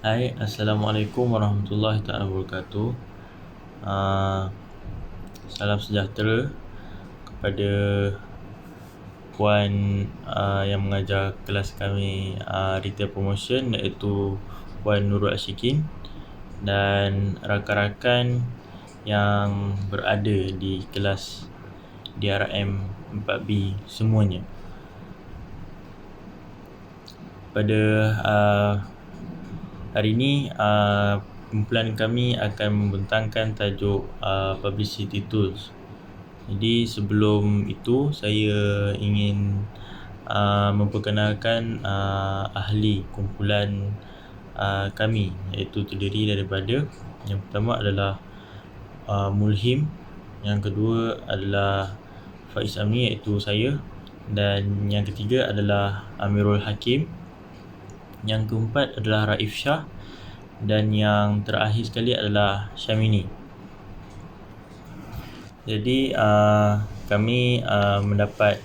Hai, Assalamualaikum warahmatullahi wabarakatuh. Salam sejahtera kepada puan yang mengajar kelas kami Retail Promotion, iaitu Puan Nurul Ashikin, dan rakan-rakan yang berada di kelas DRM 4B semuanya. Pada hari ini kumpulan kami akan membentangkan tajuk Publicity Tools. Jadi sebelum itu saya ingin memperkenalkan ahli kumpulan kami, iaitu terdiri daripada yang pertama adalah Mulhim, yang kedua adalah Faiz Amni iaitu saya, dan yang ketiga adalah Amirul Hakim, yang keempat adalah Raif Shah, dan yang terakhir sekali adalah Syamini. Jadi kami mendapat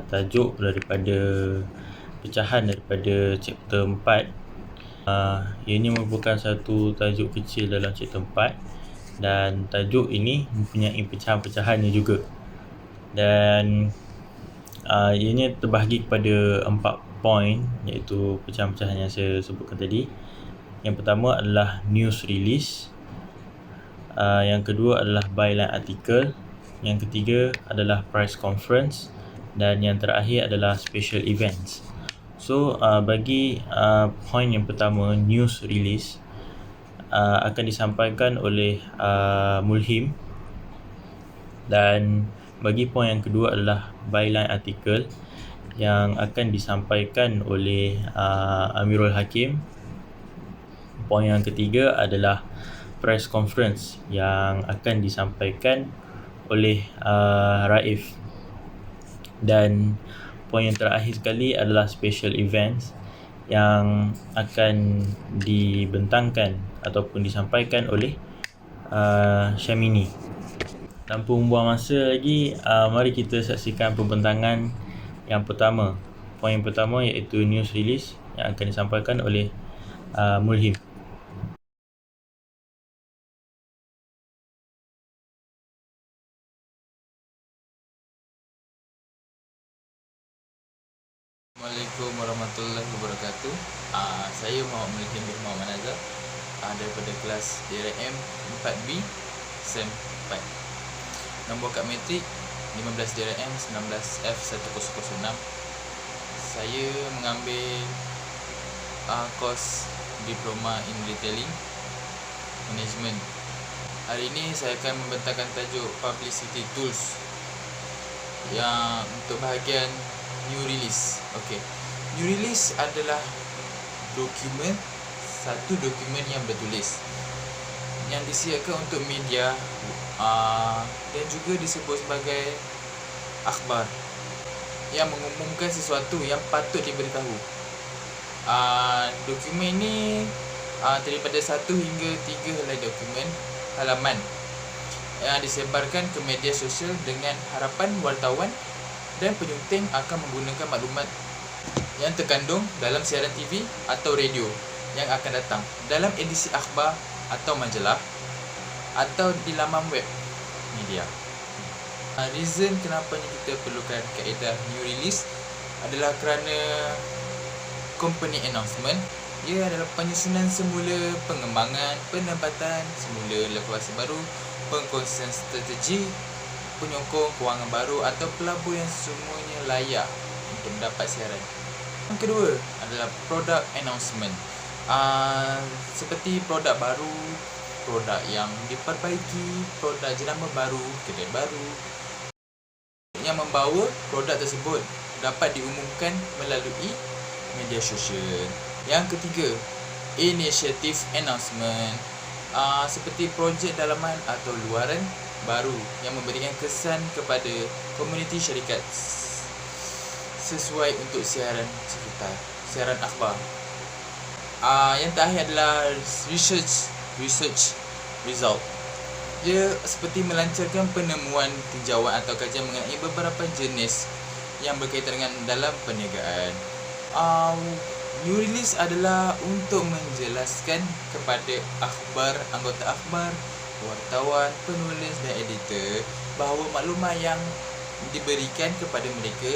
tajuk daripada pecahan daripada chapter 4. Ianya merupakan satu tajuk kecil dalam chapter 4, dan tajuk ini mempunyai pecahan-pecahannya juga. Dan ianya terbahagi kepada 4 poin, iaitu pecahan-pecahan yang saya sebutkan tadi. Yang pertama adalah news release, yang kedua adalah byline article, yang ketiga adalah press conference, dan yang terakhir adalah special events. So bagi poin yang pertama, news release, akan disampaikan oleh Mulhim, dan bagi poin yang kedua adalah byline article yang akan disampaikan oleh Amirul Hakim. Poin yang ketiga adalah press conference yang akan disampaikan oleh Raif, dan poin yang terakhir sekali adalah special events yang akan dibentangkan ataupun disampaikan oleh Syamini. Tanpa membuang masa lagi, mari kita saksikan pembentangan yang pertama. Poin yang pertama iaitu news release yang akan disampaikan oleh Mulhim. Assalamualaikum warahmatullahi wabarakatuh. Saya Muhammad Mulhim bin Muhammad Azhar, daripada kelas DRM 4B SEM 4. Nombor kad matrik 15 DRM 19F1006. Saya mengambil kos Diploma in Retailing Management. Hari ini saya akan membentangkan tajuk Publicity Tools yang untuk bahagian new release. Okey. New release adalah satu dokumen yang bertulis yang disiapkan untuk media dan juga disebut sebagai akhbar yang mengumumkan sesuatu yang patut diberitahu. Dokumen ini daripada 1 hingga 3 helai dokumen halaman yang disebarkan ke media sosial dengan harapan wartawan dan penyunting akan menggunakan maklumat yang terkandung dalam siaran TV atau radio yang akan datang dalam edisi akhbar atau majalah atau di laman web media. Reason kenapa kita perlukan kaedah new release adalah kerana company announcement ia adalah penyusunan semula, pengembangan, penempatan semula lokasi baru, pengkongsian strategi, penyokong kewangan baru atau pelabur yang semuanya layak untuk mendapat siaran. Yang kedua adalah product announcement. Seperti produk baru, produk yang diperbaiki, produk jenama baru, kedai baru yang membawa produk tersebut dapat diumumkan melalui media sosial. Yang ketiga, initiative announcement. Seperti projek dalaman atau luaran baru yang memberikan kesan kepada komuniti syarikat sesuai untuk siaran sekitar, siaran akhbar. Yang terakhir adalah research result. Dia seperti melancarkan penemuan tinjauan atau kajian mengenai beberapa jenis yang berkaitan dengan dalam perniagaan. New release adalah untuk menjelaskan kepada anggota akhbar, wartawan, penulis dan editor bahawa maklumat yang diberikan kepada mereka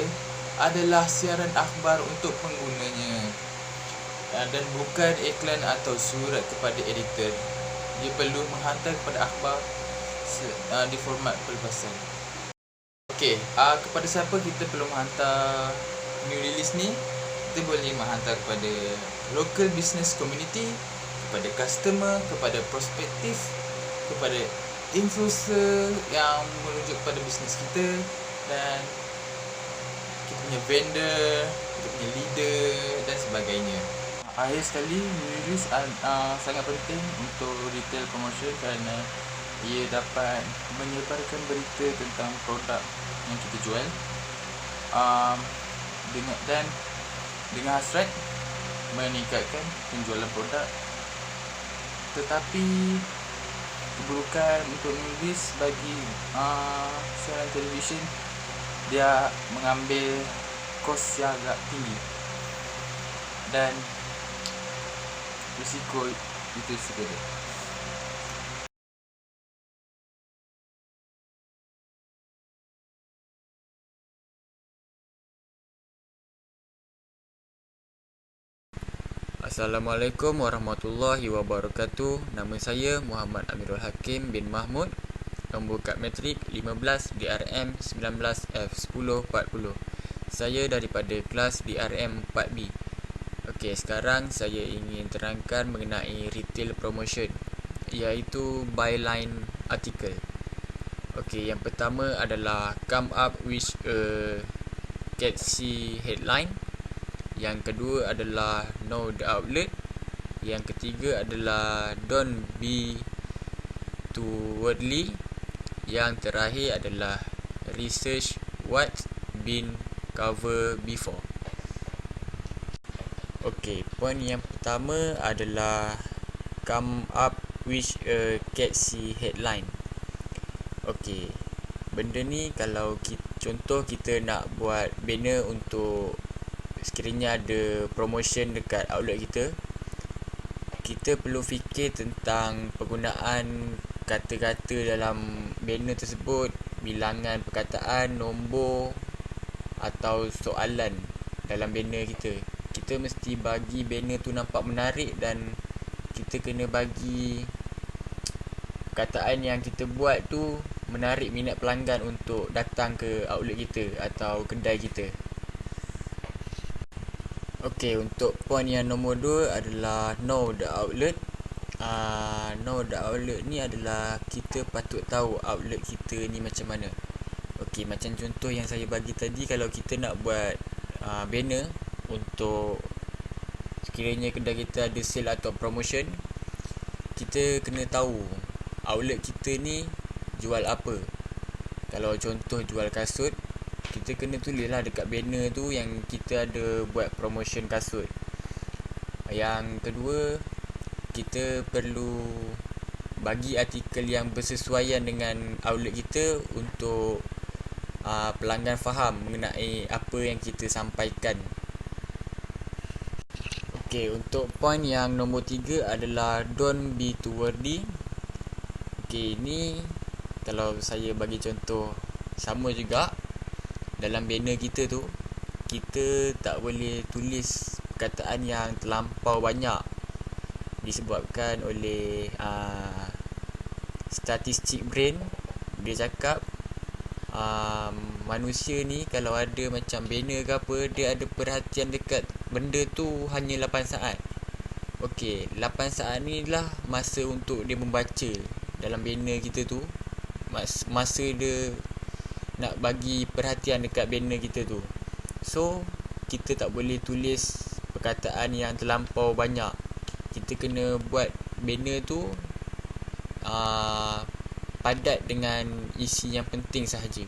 adalah siaran akhbar untuk penggunanya dan bukan iklan atau surat kepada editor. Dia perlu menghantar kepada akhbar di format pelepasan. Okey, kepada siapa kita perlu menghantar new release ni? Kita boleh menghantar kepada local business community, kepada customer, kepada prospektif, kepada influencer yang merujuk kepada bisnes kita, dan kita punya vendor, kita punya leader dan sebagainya. Akhir sekali, new release sangat penting untuk retail promotion kerana ia dapat menyebarkan berita tentang produk yang kita jual dengan hasrat meningkatkan penjualan produk. Tetapi keburukan untuk nulis bagi siaran televisyen, dia mengambil kos yang agak tinggi dan risiko itu segala. Assalamualaikum warahmatullahi wabarakatuh. Nama saya Muhammad Amirul Hakim bin Mahmud, nombor kad matrik 15 DRM 19 F1040. Saya daripada kelas DRM 4B. Okey, sekarang saya ingin terangkan mengenai retail promotion, iaitu byline article. Okey, yang pertama adalah come up with a catchy headline. Yang kedua adalah know the outlet. Yang ketiga adalah don't be too worldly. Yang terakhir adalah research what's been covered before. Okey, poin yang pertama adalah come up with a catchy headline. Okey, benda ni kalau contoh kita nak buat banner untuk sekiranya ada promotion dekat outlet kita perlu fikir tentang penggunaan kata-kata dalam banner tersebut, bilangan perkataan, nombor atau soalan dalam banner kita. Kita mesti bagi banner tu nampak menarik dan kita kena bagi perkataan yang kita buat tu menarik minat pelanggan untuk datang ke outlet kita atau kedai kita. Okey, untuk poin yang nombor 2 adalah know the outlet. Know the outlet ni adalah kita patut tahu outlet kita ni macam mana. Okey, macam contoh yang saya bagi tadi, kalau kita nak buat banner untuk sekiranya kedai kita ada sale atau promotion, kita kena tahu outlet kita ni jual apa. Kalau contoh jual kasut, kita kena tulis lah dekat banner tu yang kita ada buat promotion kasut. Yang kedua, kita perlu bagi artikel yang bersesuaian dengan outlet kita untuk pelanggan faham mengenai apa yang kita sampaikan. Okey, untuk poin yang nombor 3 adalah don't be too wordy. Okey, ni kalau saya bagi contoh sama juga. Dalam banner kita tu, kita tak boleh tulis perkataan yang terlampau banyak disebabkan oleh statistik brain. Dia cakap manusia ni kalau ada macam banner ke apa, dia ada perhatian dekat benda tu hanya 8 saat. Okey, 8 saat ni lah masa untuk dia membaca dalam banner kita tu. Masa dia nak bagi perhatian dekat banner kita tu. So, kita tak boleh tulis perkataan yang terlampau banyak. Kita kena buat banner tu padat dengan isi yang penting sahaja.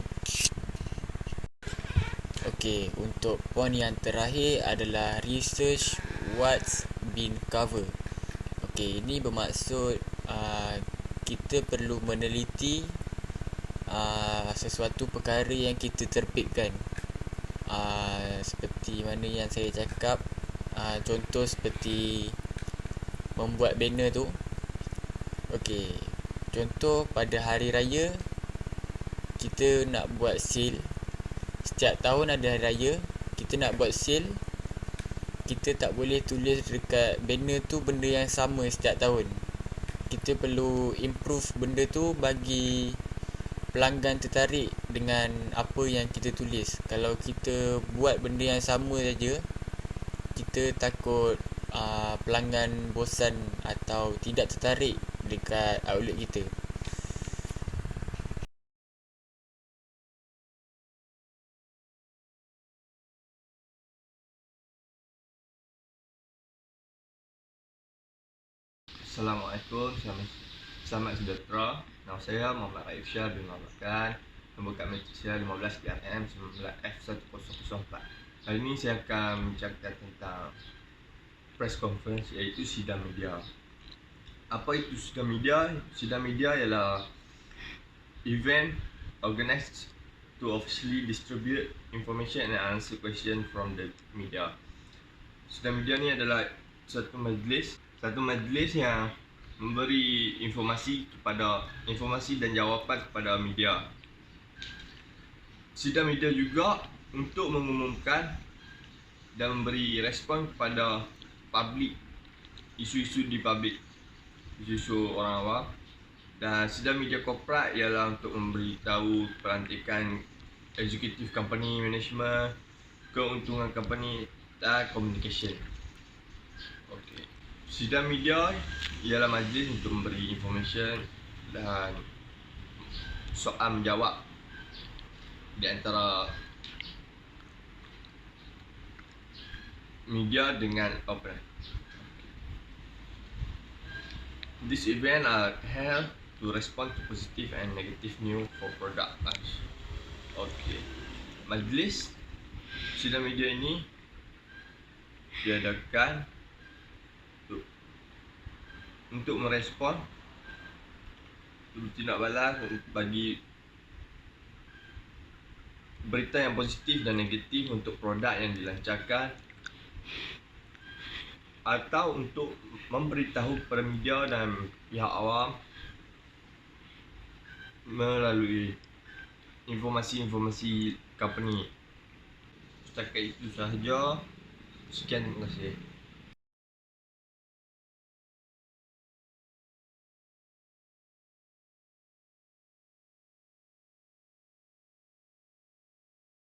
Okey, untuk poin yang terakhir adalah research what's been covered. Okey, ini bermaksud kita perlu meneliti sesuatu perkara yang kita terpikkan. Seperti mana yang saya cakap, Contoh seperti membuat banner tu. Okey, contoh pada hari raya kita nak buat sale. Setiap tahun ada hari raya, kita nak buat sale. Kita tak boleh tulis dekat banner tu benda yang sama setiap tahun. Kita perlu improve benda tu bagi pelanggan tertarik dengan apa yang kita tulis. Kalau kita buat benda yang sama saja, kita takut pelanggan bosan atau tidak tertarik dekat outlet kita. Assalamualaikum, selamat sejahtera. Nama saya Muhammad Raif Syah bin Muhammad Khan, nombor kami Malaysia 15 DRM 19F1004. Hari ini saya akan bercakap tentang press conference, iaitu sidang media. Apa itu sidang media? Sidang media ialah event organized to officially distribute information and answer question from the media. Sidang media ni adalah satu majlis yang memberi informasi dan jawapan kepada media. Sidang media juga untuk mengumumkan dan memberi respon kepada publik, isu-isu di publik, isu-isu orang awam. Dan sidang media korporat ialah untuk memberitahu pelantikan eksekutif company management, keuntungan company dan communication. Okey. Sidang media ialah majlis untuk memberi information dan soal menjawab di antara media dengan operator. This event are held to respond to positive and negative news for product launch. Okey. Majlis sidang media ini diadakan untuk merespon, bertindak balas bagi berita yang positif dan negatif untuk produk yang dilancarkan, atau untuk memberitahu kepada media dan pihak awam melalui informasi-informasi company. Setakat itu sahaja. Sekian, terima kasih.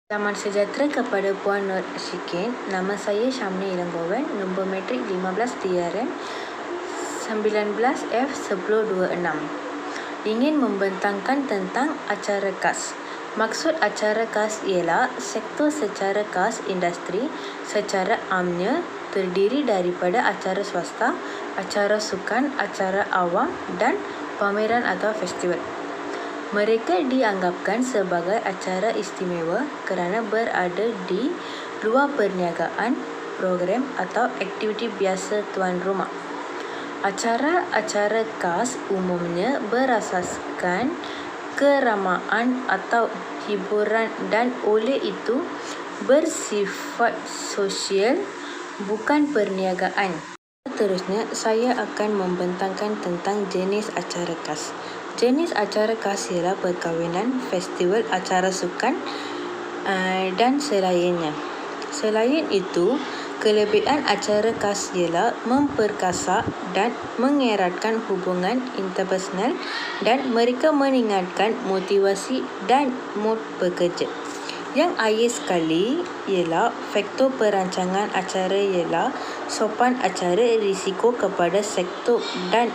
Selamat sejahtera kepada Puan Nur Ashikin. Nama saya Syamni Ilanggowan, nombor matrik 15 DRM 19F1026. Ingin membentangkan tentang acara KAS. Maksud acara KAS ialah sektor secara KAS industri secara amnya terdiri daripada acara swasta, acara sukan, acara awam dan pameran atau festival. Mereka dianggapkan sebagai acara istimewa kerana berada di luar perniagaan, program atau aktiviti biasa tuan rumah. Acara-acara KAS umumnya berasaskan keramaan atau hiburan dan oleh itu bersifat sosial, bukan perniagaan. Seterusnya, saya akan membentangkan tentang jenis acara KAS. Jenis acara KAS ialah perkahwinan, festival, acara sukan dan selainnya. Selain itu, kelebihan acara KAS ialah memperkasa dan mengeratkan hubungan interpersonal dan mereka meningkatkan motivasi dan mood bekerja. Yang akhir sekali ialah faktor perancangan acara ialah sopan acara, risiko kepada sektor dan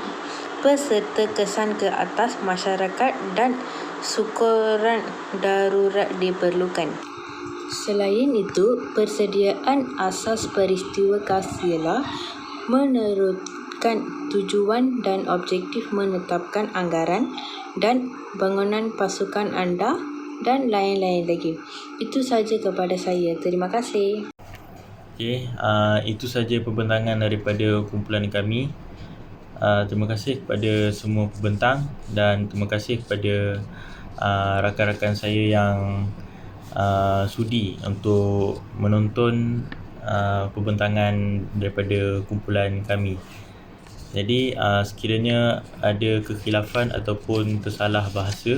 peserta, kesan ke atas masyarakat dan sokongan darurat diperlukan. Selain itu, persediaan asas peristiwa KAS ialah menerutkan tujuan dan objektif, menetapkan anggaran dan bangunan pasukan anda dan lain-lain lagi. Itu saja kepada saya. Terima kasih. Okey, itu saja pembentangan daripada kumpulan kami. Terima kasih kepada semua pembentang dan terima kasih kepada rakan-rakan saya yang sudi untuk menonton perbentangan daripada kumpulan kami. Jadi sekiranya ada kekhilafan ataupun tersalah bahasa,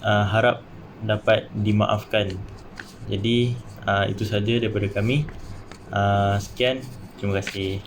harap dapat dimaafkan. Jadi itu saja daripada kami. Sekian, terima kasih.